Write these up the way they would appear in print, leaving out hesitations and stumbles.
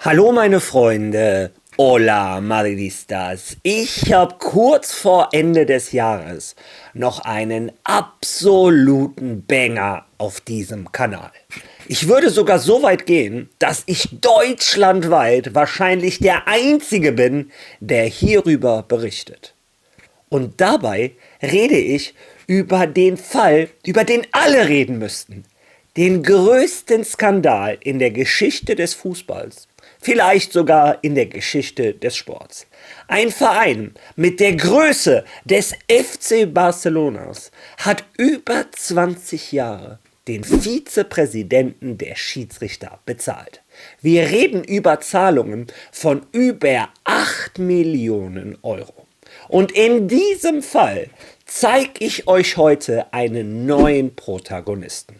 Hallo meine Freunde, hola Madridistas. Ich habe kurz vor Ende des Jahres noch einen absoluten Banger auf diesem Kanal. Ich würde sogar so weit gehen, dass ich deutschlandweit wahrscheinlich der Einzige bin, der hierüber berichtet. Und dabei rede ich über den Fall, über den alle reden müssten. Den größten Skandal in der Geschichte des Fußballs. Vielleicht sogar in der Geschichte des Sports. Ein Verein mit der Größe des FC Barcelonas hat über 20 Jahre den Vizepräsidenten der Schiedsrichter bezahlt. Wir reden über Zahlungen von über 8 Millionen Euro. Und in diesem Fall zeige ich euch heute einen neuen Protagonisten.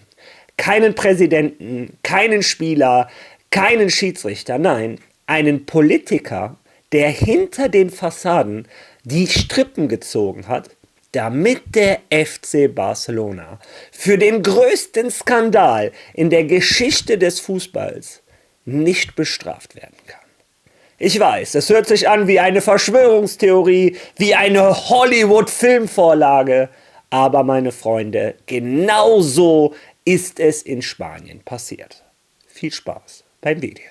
Keinen Präsidenten, keinen Spieler, keinen Schiedsrichter, nein, einen Politiker, der hinter den Fassaden die Strippen gezogen hat, damit der FC Barcelona für den größten Skandal in der Geschichte des Fußballs nicht bestraft werden kann. Ich weiß, es hört sich an wie eine Verschwörungstheorie, wie eine Hollywood-Filmvorlage, aber meine Freunde, genau so ist es in Spanien passiert. Viel Spaß beim Video.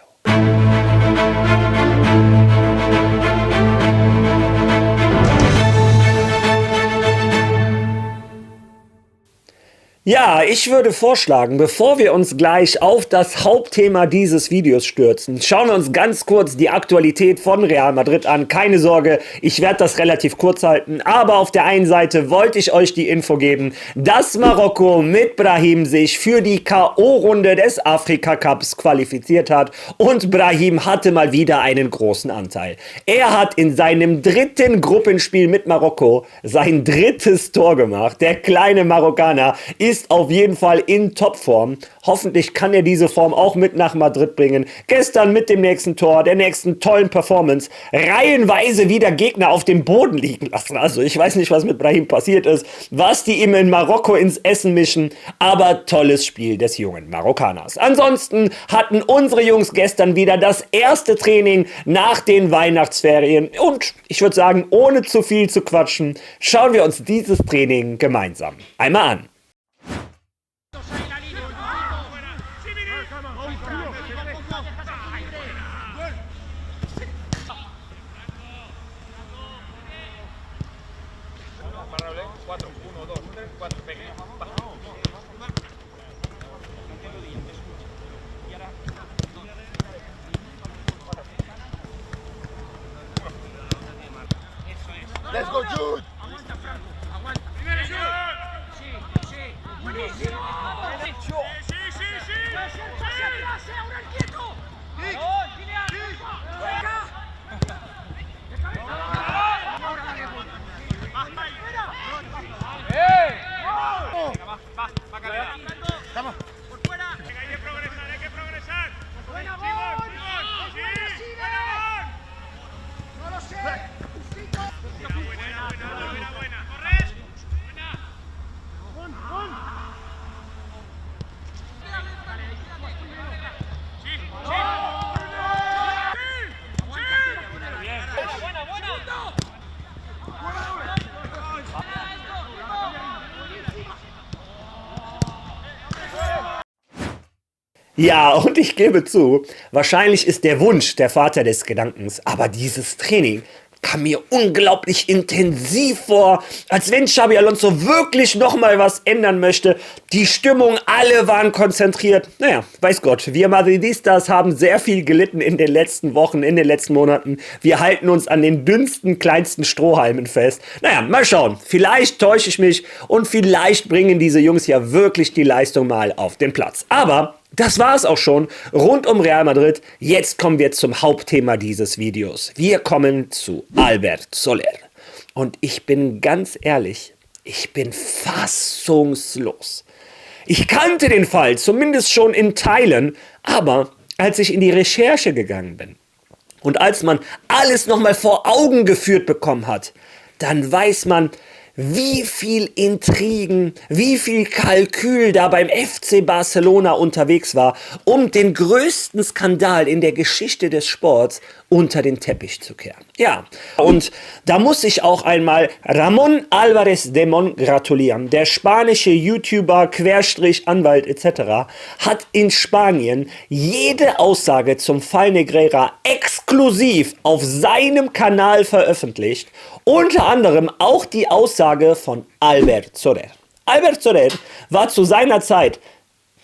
Ja, ich würde vorschlagen, bevor wir uns gleich auf das Hauptthema dieses Videos stürzen, schauen wir uns ganz kurz die Aktualität von Real Madrid an. Keine Sorge, ich werde das relativ kurz halten, aber auf der einen Seite wollte ich euch die Info geben, dass Marokko mit Brahim sich für die K.O.-Runde des Afrika Cups qualifiziert hat und Brahim hatte mal wieder einen großen Anteil. Er hat in seinem dritten Gruppenspiel mit Marokko sein drittes Tor gemacht. Der kleine Marokkaner ist auf jeden Fall in Topform. Hoffentlich kann er diese Form auch mit nach Madrid bringen. Gestern mit dem nächsten Tor, der nächsten tollen Performance, reihenweise wieder Gegner auf dem Boden liegen lassen. Also ich weiß nicht, was mit Brahim passiert ist, was die ihm in Marokko ins Essen mischen, aber tolles Spiel des jungen Marokkaners. Ansonsten hatten unsere Jungs gestern wieder das erste Training nach den Weihnachtsferien und ich würde sagen, ohne zu viel zu quatschen, schauen wir uns dieses Training gemeinsam einmal an. Let's go, Jude! Aguanta, Franco, aguanta. Primero, Jude. Sí, buenísimo. Derecho. Sí. Hacia atrás, ahora el quieto. Balón, Kylian. Venga. De cabeza. Ahora dale, gol. Va, calidad. Vamos. Por fuera. Hay que progresar. Buena, gol. No lo sé. Justito. Buena. Corres. Ja, und ich gebe zu, wahrscheinlich ist der Wunsch der Vater des Gedankens, aber dieses Training kam mir unglaublich intensiv vor, als wenn Xabi Alonso wirklich nochmal was ändern möchte. Die Stimmung, alle waren konzentriert. Naja, weiß Gott, wir Madridistas haben sehr viel gelitten in den letzten Wochen, in den letzten Monaten. Wir halten uns an den dünnsten, kleinsten Strohhalmen fest. Naja, mal schauen. Vielleicht täusche ich mich und vielleicht bringen diese Jungs ja wirklich die Leistung mal auf den Platz. Aber das war es auch schon rund um Real Madrid. Jetzt kommen wir zum Hauptthema dieses Videos. Wir kommen zu Albert Soler. Und ich bin ganz ehrlich, ich bin fassungslos. Ich kannte den Fall, zumindest schon in Teilen, aber als ich in die Recherche gegangen bin und als man alles nochmal vor Augen geführt bekommen hat, dann weiß man, wie viel Intrigen, wie viel Kalkül da beim FC Barcelona unterwegs war, um den größten Skandal in der Geschichte des Sports unter den Teppich zu kehren. Ja, und da muss ich auch einmal Ramón Álvarez Demón gratulieren. Der spanische YouTuber, Querstrich, Anwalt etc. hat in Spanien jede Aussage zum Fall Negreira exklusiv auf seinem Kanal veröffentlicht. Unter anderem auch die Aussage von Albert Soler. Albert Soler war zu seiner Zeit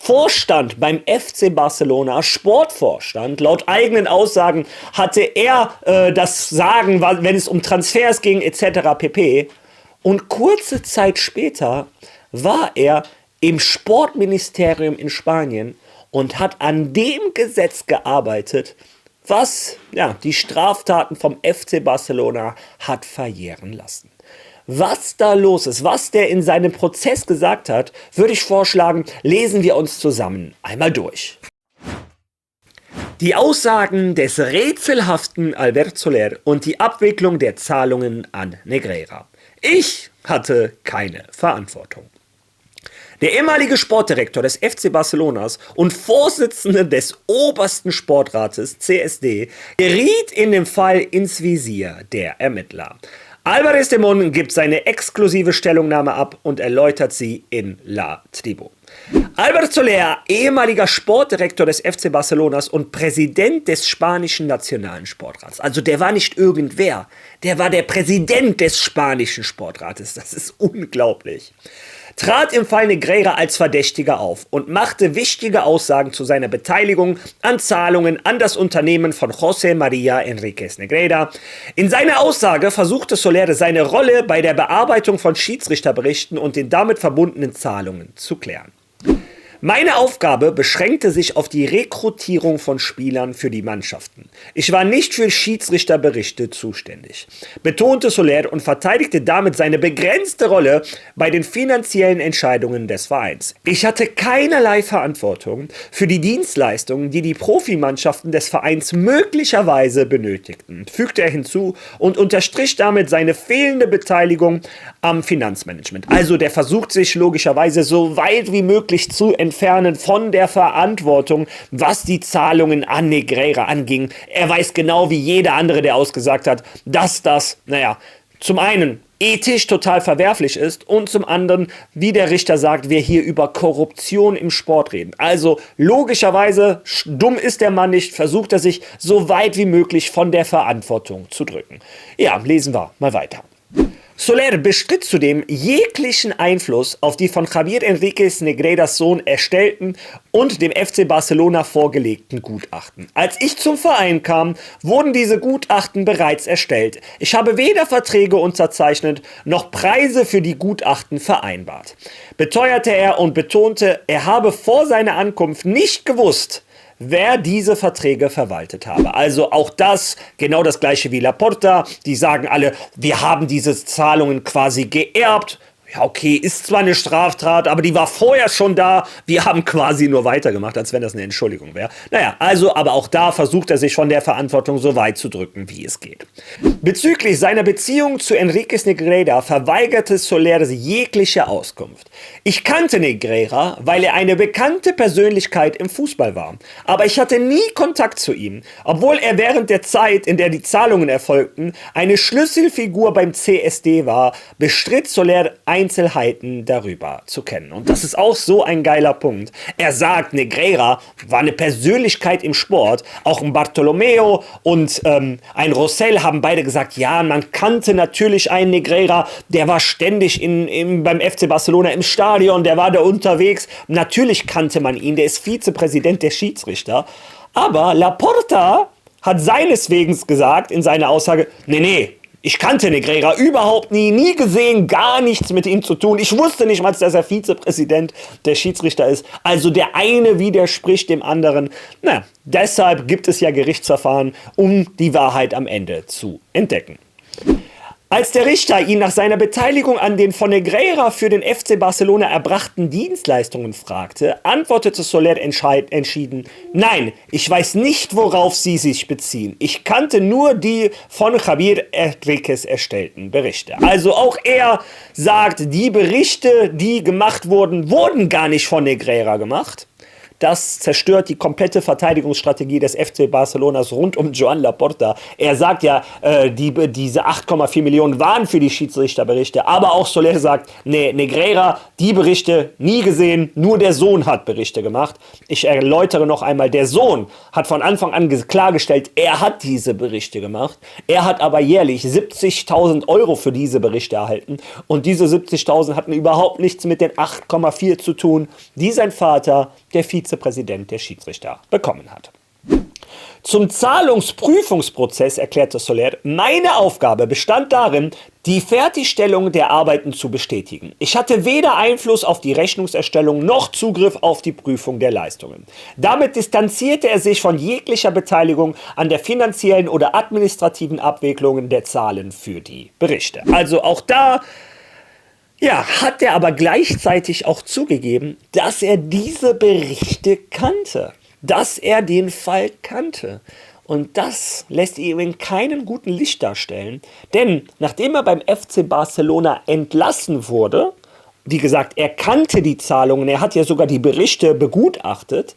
Vorstand beim FC Barcelona, Sportvorstand. Laut eigenen Aussagen hatte er das Sagen, wenn es um Transfers ging etc. pp. Und kurze Zeit später war er im Sportministerium in Spanien und hat an dem Gesetz gearbeitet, was die Straftaten vom FC Barcelona hat verjähren lassen. Was da los ist, was der in seinem Prozess gesagt hat, würde ich vorschlagen, lesen wir uns zusammen einmal durch. Die Aussagen des rätselhaften Albert Soler und die Abwicklung der Zahlungen an Negreira. Ich hatte keine Verantwortung. Der ehemalige Sportdirektor des FC Barcelonas und Vorsitzende des obersten Sportrates CSD geriet in dem Fall ins Visier der Ermittler. Álvarez Demón gibt seine exklusive Stellungnahme ab und erläutert sie in La Tribu. Albert Soler, ehemaliger Sportdirektor des FC Barcelonas und Präsident des spanischen Nationalen Sportrats. Also der war nicht irgendwer, der war der Präsident des spanischen Sportrates. Das ist unglaublich. Trat im Fall Negreira als Verdächtiger auf und machte wichtige Aussagen zu seiner Beteiligung an Zahlungen an das Unternehmen von José María Enríquez Negreira. In seiner Aussage versuchte Soler seine Rolle bei der Bearbeitung von Schiedsrichterberichten und den damit verbundenen Zahlungen zu klären. Meine Aufgabe beschränkte sich auf die Rekrutierung von Spielern für die Mannschaften. Ich war nicht für Schiedsrichterberichte zuständig, betonte Soler und verteidigte damit seine begrenzte Rolle bei den finanziellen Entscheidungen des Vereins. Ich hatte keinerlei Verantwortung für die Dienstleistungen, die die Profimannschaften des Vereins möglicherweise benötigten, fügte er hinzu und unterstrich damit seine fehlende Beteiligung am Finanzmanagement. Also der versucht sich logischerweise so weit wie möglich zu entfernen von der Verantwortung, was die Zahlungen an Negreira anging. Er weiß genau wie jeder andere, der ausgesagt hat, dass das, zum einen ethisch total verwerflich ist und zum anderen, wie der Richter sagt, wir hier über Korruption im Sport reden. Also logischerweise, dumm ist der Mann nicht, versucht er sich so weit wie möglich von der Verantwortung zu drücken. Ja, lesen wir mal weiter. Soler bestritt zudem jeglichen Einfluss auf die von Javier Enríquez Negreiras Sohn erstellten und dem FC Barcelona vorgelegten Gutachten. Als ich zum Verein kam, wurden diese Gutachten bereits erstellt. Ich habe weder Verträge unterzeichnet, noch Preise für die Gutachten vereinbart, beteuerte er und betonte, er habe vor seiner Ankunft nicht gewusst, wer diese Verträge verwaltet habe. Also auch das, genau das gleiche wie Laporta, die sagen alle, wir haben diese Zahlungen quasi geerbt. Ja, okay, ist zwar eine Straftat, aber die war vorher schon da. Wir haben quasi nur weitergemacht, als wenn das eine Entschuldigung wäre. Aber auch da versucht er sich von der Verantwortung so weit zu drücken, wie es geht. Bezüglich seiner Beziehung zu Enríquez Negreira verweigerte Soler jegliche Auskunft. Ich kannte Negreira, weil er eine bekannte Persönlichkeit im Fußball war. Aber ich hatte nie Kontakt zu ihm, obwohl er während der Zeit, in der die Zahlungen erfolgten, eine Schlüsselfigur beim CSD war, bestritt Soler Einzelheiten darüber zu kennen. Und das ist auch so ein geiler Punkt. Er sagt, Negreira war eine Persönlichkeit im Sport. Auch ein Bartolomeo und ein Rosell haben beide gesagt, ja, man kannte natürlich einen Negreira, der war ständig beim FC Barcelona im Stadion, der war da unterwegs. Natürlich kannte man ihn, der ist Vizepräsident der Schiedsrichter. Aber Laporta hat seineswegen gesagt in seiner Aussage, nee, ich kannte Negreira überhaupt nie gesehen, gar nichts mit ihm zu tun. Ich wusste nicht mal, dass er Vizepräsident der Schiedsrichter ist. Also der eine widerspricht dem anderen. Deshalb gibt es ja Gerichtsverfahren, um die Wahrheit am Ende zu entdecken. Als der Richter ihn nach seiner Beteiligung an den von Negreira für den FC Barcelona erbrachten Dienstleistungen fragte, antwortete Soler entschieden: Nein, ich weiß nicht, worauf Sie sich beziehen. Ich kannte nur die von Javier Enriquez erstellten Berichte. Also auch er sagt, die Berichte, die gemacht wurden, wurden gar nicht von Negreira gemacht. Das zerstört die komplette Verteidigungsstrategie des FC Barcelonas rund um Joan Laporta. Er sagt ja, diese 8,4 Millionen waren für die Schiedsrichterberichte. Aber auch Soler sagt, nee, Negreira, die Berichte nie gesehen, nur der Sohn hat Berichte gemacht. Ich erläutere noch einmal, der Sohn hat von Anfang an klargestellt, er hat diese Berichte gemacht. Er hat aber jährlich 70.000 € für diese Berichte erhalten. Und diese 70.000 hatten überhaupt nichts mit den 8,4 zu tun, die sein Vater, der Vizepräsident der Schiedsrichter, bekommen hat. Zum Zahlungsprüfungsprozess erklärte Soler, meine Aufgabe bestand darin, die Fertigstellung der Arbeiten zu bestätigen. Ich hatte weder Einfluss auf die Rechnungserstellung noch Zugriff auf die Prüfung der Leistungen. Damit distanzierte er sich von jeglicher Beteiligung an der finanziellen oder administrativen Abwicklung der Zahlen für die Berichte. Also auch da hat er aber gleichzeitig auch zugegeben, dass er diese Berichte kannte, dass er den Fall kannte. Und das lässt ihn in keinem guten Licht darstellen, denn nachdem er beim FC Barcelona entlassen wurde, wie gesagt, er kannte die Zahlungen, er hat ja sogar die Berichte begutachtet,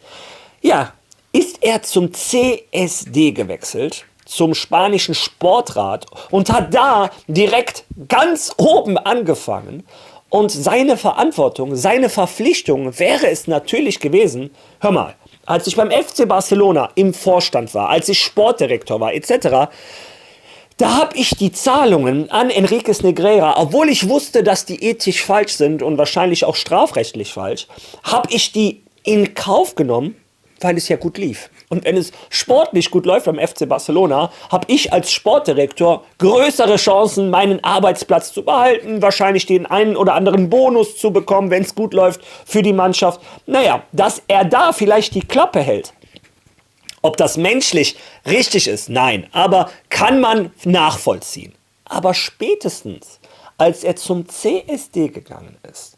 ist er zum CSD gewechselt, zum spanischen Sportrat, und hat da direkt ganz oben angefangen. Und seine Verantwortung, seine Verpflichtung wäre es natürlich gewesen, hör mal, als ich beim FC Barcelona im Vorstand war, als ich Sportdirektor war etc., da habe ich die Zahlungen an Enriquez Negreira, obwohl ich wusste, dass die ethisch falsch sind und wahrscheinlich auch strafrechtlich falsch, habe ich die in Kauf genommen, weil es ja gut lief. Und wenn es sportlich gut läuft beim FC Barcelona, habe ich als Sportdirektor größere Chancen, meinen Arbeitsplatz zu behalten, wahrscheinlich den einen oder anderen Bonus zu bekommen, wenn es gut läuft für die Mannschaft. Dass er da vielleicht die Klappe hält. Ob das menschlich richtig ist, nein, aber kann man nachvollziehen. Aber spätestens, als er zum CSD gegangen ist,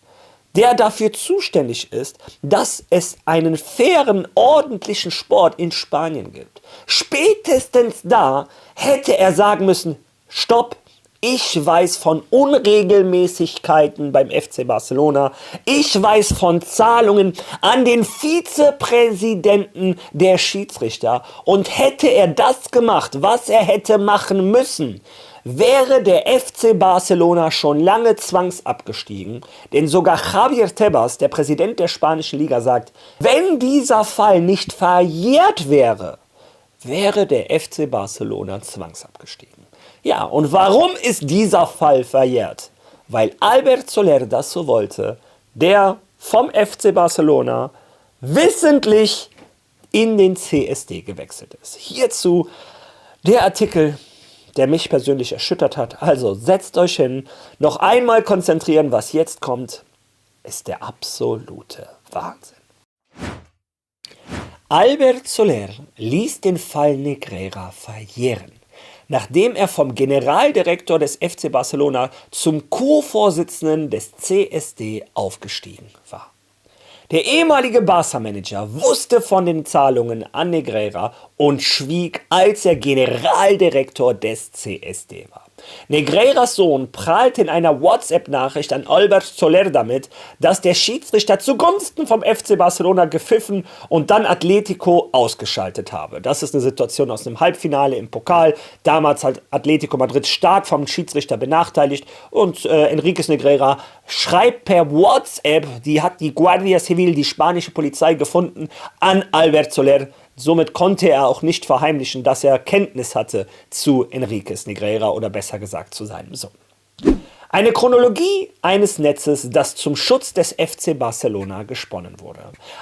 der dafür zuständig ist, dass es einen fairen, ordentlichen Sport in Spanien gibt. Spätestens da hätte er sagen müssen, stopp, ich weiß von Unregelmäßigkeiten beim FC Barcelona, ich weiß von Zahlungen an den Vizepräsidenten der Schiedsrichter, und hätte er das gemacht, was er hätte machen müssen, wäre der FC Barcelona schon lange zwangsabgestiegen, denn sogar Javier Tebas, der Präsident der spanischen Liga, sagt, wenn dieser Fall nicht verjährt wäre, wäre der FC Barcelona zwangsabgestiegen. Ja, und warum ist dieser Fall verjährt? Weil Albert Soler das so wollte, der vom FC Barcelona wissentlich in den CSD gewechselt ist. Hierzu der Artikel, der mich persönlich erschüttert hat. Also setzt euch hin, noch einmal konzentrieren, was jetzt kommt, ist der absolute Wahnsinn. Albert Soler ließ den Fall Negreira verjähren, nachdem er vom Generaldirektor des FC Barcelona zum Co-Vorsitzenden des CSD aufgestiegen war. Der ehemalige Barca-Manager wusste von den Zahlungen an Negreira und schwieg, als er Generaldirektor des CSD war. Negreiras Sohn prahlte in einer WhatsApp-Nachricht an Albert Soler damit, dass der Schiedsrichter zugunsten vom FC Barcelona gepfiffen und dann Atletico ausgeschaltet habe. Das ist eine Situation aus einem Halbfinale im Pokal. Damals hat Atletico Madrid stark vom Schiedsrichter benachteiligt und Enriquez Negreira schreibt per WhatsApp, die hat die Guardia Civil, die spanische Polizei, gefunden, an Albert Soler. Somit konnte er auch nicht verheimlichen, dass er Kenntnis hatte zu Enriquez Negreira oder besser gesagt zu seinem Sohn. Eine Chronologie eines Netzes, das zum Schutz des FC Barcelona gesponnen wurde.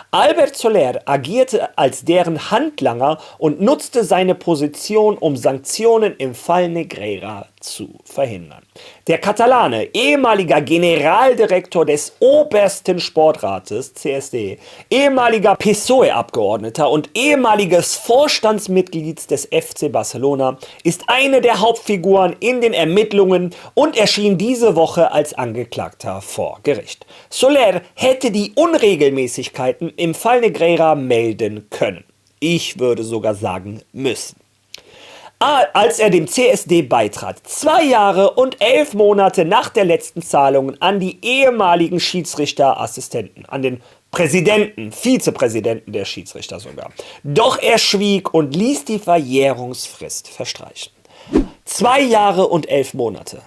Albert Soler agierte als deren Handlanger und nutzte seine Position, um Sanktionen im Fall Negreira zu verhindern. Der Katalane, ehemaliger Generaldirektor des obersten Sportrates, CSD, ehemaliger PSOE-Abgeordneter und ehemaliges Vorstandsmitglied des FC Barcelona, ist eine der Hauptfiguren in den Ermittlungen und erschien diese Woche als Angeklagter vor Gericht. Soler hätte die Unregelmäßigkeiten im Fall Negreira melden können. Ich würde sogar sagen müssen. Als er dem CSD beitrat, 2 Jahre und 11 Monate nach der letzten Zahlung an die ehemaligen Schiedsrichterassistenten, an den Präsidenten, Vizepräsidenten der Schiedsrichter sogar. Doch er schwieg und ließ die Verjährungsfrist verstreichen. 2 Jahre und 11 Monate.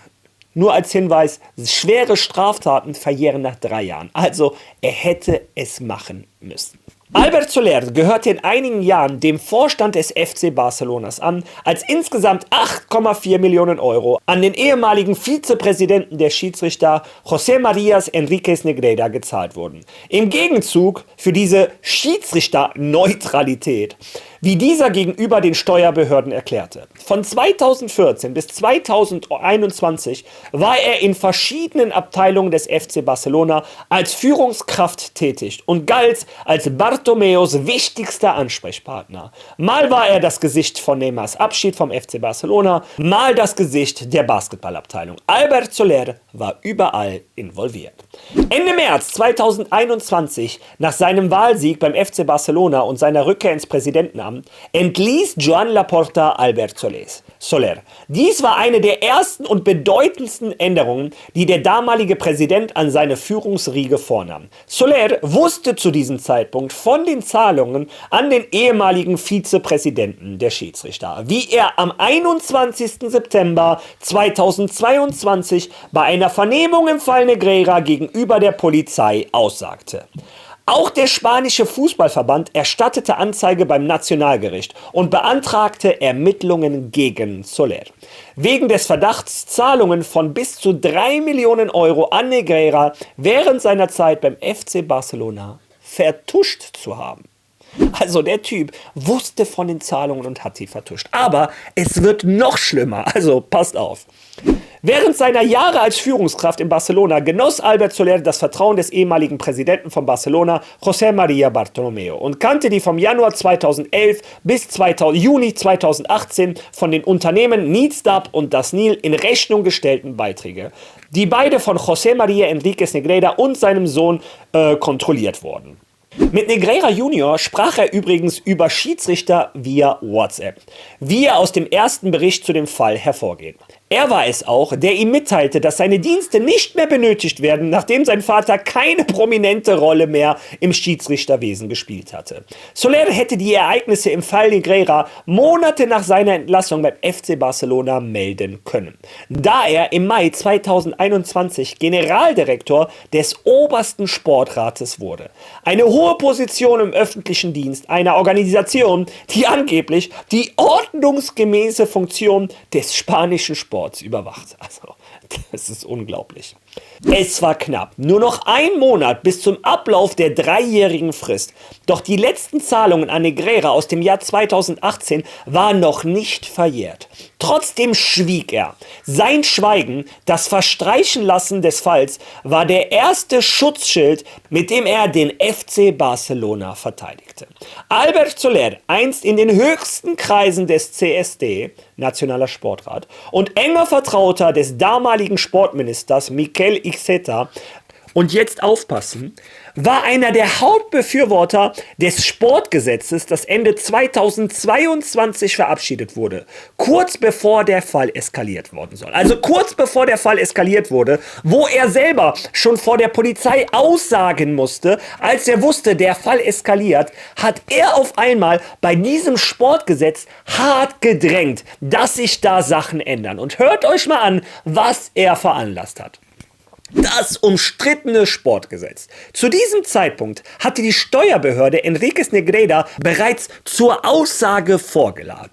Nur als Hinweis, schwere Straftaten verjähren nach 3 Jahren. Also er hätte es machen müssen. Albert Soler gehörte in einigen Jahren dem Vorstand des FC Barcelonas an, als insgesamt 8,4 Millionen Euro an den ehemaligen Vizepräsidenten der Schiedsrichter José María Enríquez Negreira gezahlt wurden. Im Gegenzug für diese Schiedsrichterneutralität, wie dieser gegenüber den Steuerbehörden erklärte. Von 2014 bis 2021 war er in verschiedenen Abteilungen des FC Barcelona als Führungskraft tätig und galt als Bartomeus wichtigster Ansprechpartner. Mal war er das Gesicht von Neymars Abschied vom FC Barcelona, mal das Gesicht der Basketballabteilung. Albert Soler war überall involviert. Ende März 2021, nach seinem Wahlsieg beim FC Barcelona und seiner Rückkehr ins Präsidentenamt, entließ Joan Laporta Albert Soler. Dies war eine der ersten und bedeutendsten Änderungen, die der damalige Präsident an seine Führungsriege vornahm. Soler wusste zu diesem Zeitpunkt von den Zahlungen an den ehemaligen Vizepräsidenten der Schiedsrichter, wie er am 21. September 2022 bei einer Vernehmung im Fall Negreira gegenüber der Polizei aussagte. Auch der spanische Fußballverband erstattete Anzeige beim Nationalgericht und beantragte Ermittlungen gegen Soler. Wegen des Verdachts, Zahlungen von bis zu 3 Millionen Euro an Negreira während seiner Zeit beim FC Barcelona vertuscht zu haben. Also der Typ wusste von den Zahlungen und hat sie vertuscht. Aber es wird noch schlimmer, also passt auf. Während seiner Jahre als Führungskraft in Barcelona genoss Albert Soler das Vertrauen des ehemaligen Präsidenten von Barcelona, José María Bartomeu, und kannte die vom Januar 2011 bis Juni 2018 von den Unternehmen Needstab und Das Nil in Rechnung gestellten Beiträge, die beide von José María Enríquez Negreira und seinem Sohn kontrolliert wurden. Mit Negreira Junior sprach er übrigens über Schiedsrichter via WhatsApp, wie er aus dem ersten Bericht zu dem Fall hervorgeht. Er war es auch, der ihm mitteilte, dass seine Dienste nicht mehr benötigt werden, nachdem sein Vater keine prominente Rolle mehr im Schiedsrichterwesen gespielt hatte. Soler hätte die Ereignisse im Fall Negreira Monate nach seiner Entlassung beim FC Barcelona melden können, da er im Mai 2021 Generaldirektor des obersten Sportrates wurde. Eine hohe Position im öffentlichen Dienst einer Organisation, die angeblich die ordnungsgemäße Funktion des spanischen Sports überwacht. Also, das ist unglaublich. Es war knapp. Nur noch 1 Monat bis zum Ablauf der 3-jährigen Frist. Doch die letzten Zahlungen an Negreira aus dem Jahr 2018 waren noch nicht verjährt. Trotzdem schwieg er. Sein Schweigen, das Verstreichenlassen des Falls, war der erste Schutzschild, mit dem er den FC Barcelona verteidigte. Albert Soler, einst in den höchsten Kreisen des CSD, Nationaler Sportrat, und enger Vertrauter des damaligen Sportministers Miquel Iceta, und jetzt aufpassen, war einer der Hauptbefürworter des Sportgesetzes, das Ende 2022 verabschiedet wurde, kurz bevor der Fall eskaliert worden soll. Also kurz bevor der Fall eskaliert wurde, wo er selber schon vor der Polizei aussagen musste, als er wusste, der Fall eskaliert, hat er auf einmal bei diesem Sportgesetz hart gedrängt, dass sich da Sachen ändern. Und hört euch mal an, was er veranlasst hat. Das umstrittene Sportgesetz. Zu diesem Zeitpunkt hatte die Steuerbehörde Enríquez Negreira bereits zur Aussage vorgeladen.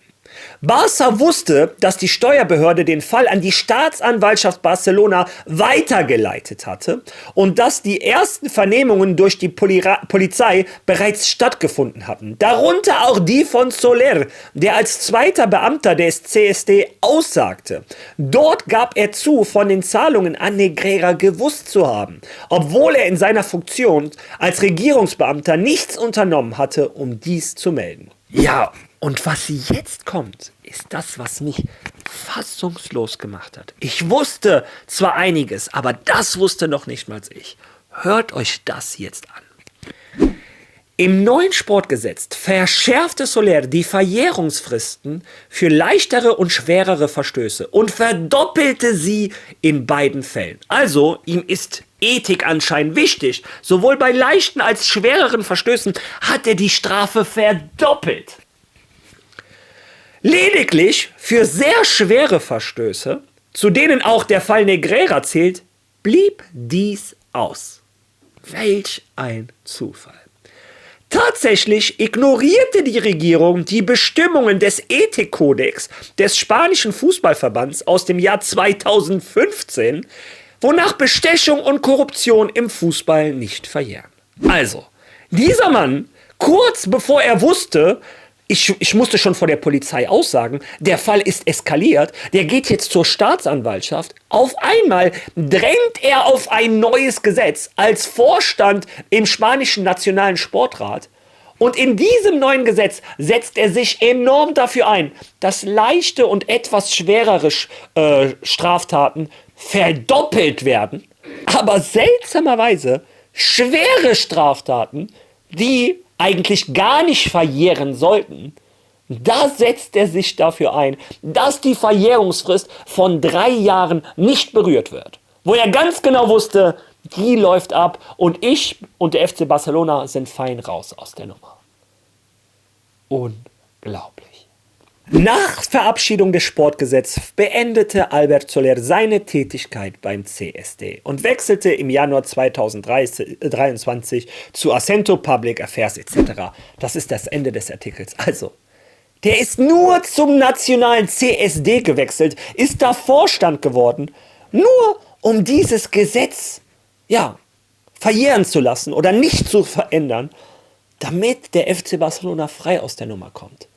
Barca wusste, dass die Steuerbehörde den Fall an die Staatsanwaltschaft Barcelona weitergeleitet hatte und dass die ersten Vernehmungen durch die Polizei bereits stattgefunden hatten. Darunter auch die von Soler, der als zweiter Beamter des CSD aussagte. Dort gab er zu, von den Zahlungen an Negreira gewusst zu haben, obwohl er in seiner Funktion als Regierungsbeamter nichts unternommen hatte, um dies zu melden. Ja, und was jetzt kommt, ist das, was mich fassungslos gemacht hat. Ich wusste zwar einiges, aber das wusste noch nicht mal ich. Hört euch das jetzt an. Im neuen Sportgesetz verschärfte Soler die Verjährungsfristen für leichtere und schwerere Verstöße und verdoppelte sie in beiden Fällen. Also, ihm ist Ethik anscheinend wichtig. Sowohl bei leichten als schwereren Verstößen hat er die Strafe verdoppelt. Lediglich für sehr schwere Verstöße, zu denen auch der Fall Negreira zählt, blieb dies aus. Welch ein Zufall. Tatsächlich ignorierte die Regierung die Bestimmungen des Ethikkodex des spanischen Fußballverbands aus dem Jahr 2015, wonach Bestechung und Korruption im Fußball nicht verjähren. Also, dieser Mann, kurz bevor er wusste, ich musste schon vor der Polizei aussagen, der Fall ist eskaliert, der geht jetzt zur Staatsanwaltschaft. Auf einmal drängt er auf ein neues Gesetz als Vorstand im spanischen Nationalen Sportrat. Und in diesem neuen Gesetz setzt er sich enorm dafür ein, dass leichte und etwas schwerere Straftaten verdoppelt werden, aber seltsamerweise schwere Straftaten, die eigentlich gar nicht verjähren sollten, da setzt er sich dafür ein, dass die Verjährungsfrist von 3 Jahren nicht berührt wird. Wo er ganz genau wusste, die läuft ab und ich und der FC Barcelona sind fein raus aus der Nummer. Unglaublich. Nach Verabschiedung des Sportgesetzes beendete Albert Soler seine Tätigkeit beim CSD und wechselte im Januar 2023 zu Acento Public Affairs etc. Das ist das Ende des Artikels. Also, der ist nur zum nationalen CSD gewechselt, ist da Vorstand geworden, nur um dieses Gesetz, verjähren zu lassen oder nicht zu verändern, damit der FC Barcelona frei aus der Nummer kommt.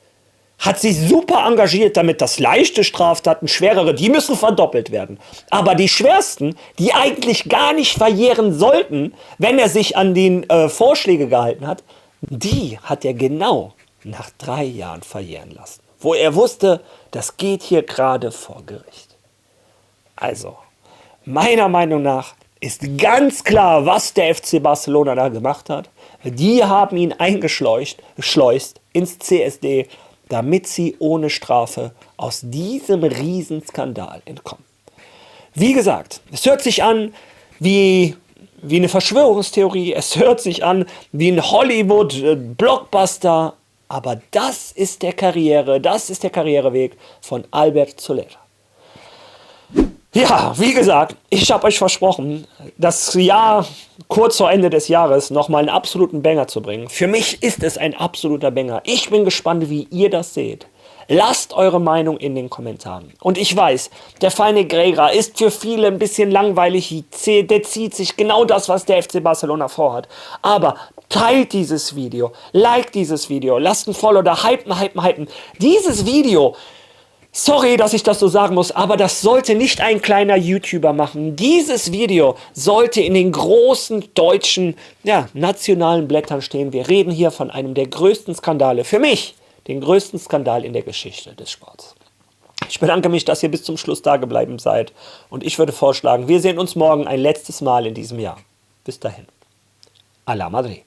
Hat sich super engagiert, damit das leichte Straftaten, schwerere, die müssen verdoppelt werden. Aber die schwersten, die eigentlich gar nicht verjähren sollten, wenn er sich an die Vorschläge gehalten hat, die hat er genau nach 3 Jahren verjähren lassen. Wo er wusste, das geht hier gerade vor Gericht. Also, meiner Meinung nach ist ganz klar, was der FC Barcelona da gemacht hat. Die haben ihn eingeschleust ins CSD, damit sie ohne Strafe aus diesem Riesenskandal entkommen. Wie gesagt, es hört sich an wie eine Verschwörungstheorie, es hört sich an wie ein Hollywood-Blockbuster, aber das ist der Karriereweg von Albert Soler. Ja, wie gesagt, ich habe euch versprochen, das Jahr kurz vor Ende des Jahres nochmal einen absoluten Banger zu bringen. Für mich ist es ein absoluter Banger. Ich bin gespannt, wie ihr das seht. Lasst eure Meinung in den Kommentaren. Und ich weiß, der Fall Negreira ist für viele ein bisschen langweilig. Der zieht sich genau das, was der FC Barcelona vorhat. Aber teilt dieses Video, liked dieses Video, lasst ein Follow da, hypen. Dieses Video, sorry, dass ich das so sagen muss, aber das sollte nicht ein kleiner YouTuber machen. Dieses Video sollte in den großen deutschen, nationalen Blättern stehen. Wir reden hier von einem der größten Skandale, für mich den größten Skandal in der Geschichte des Sports. Ich bedanke mich, dass ihr bis zum Schluss da geblieben seid und ich würde vorschlagen, wir sehen uns morgen ein letztes Mal in diesem Jahr. Bis dahin. A la Madrid.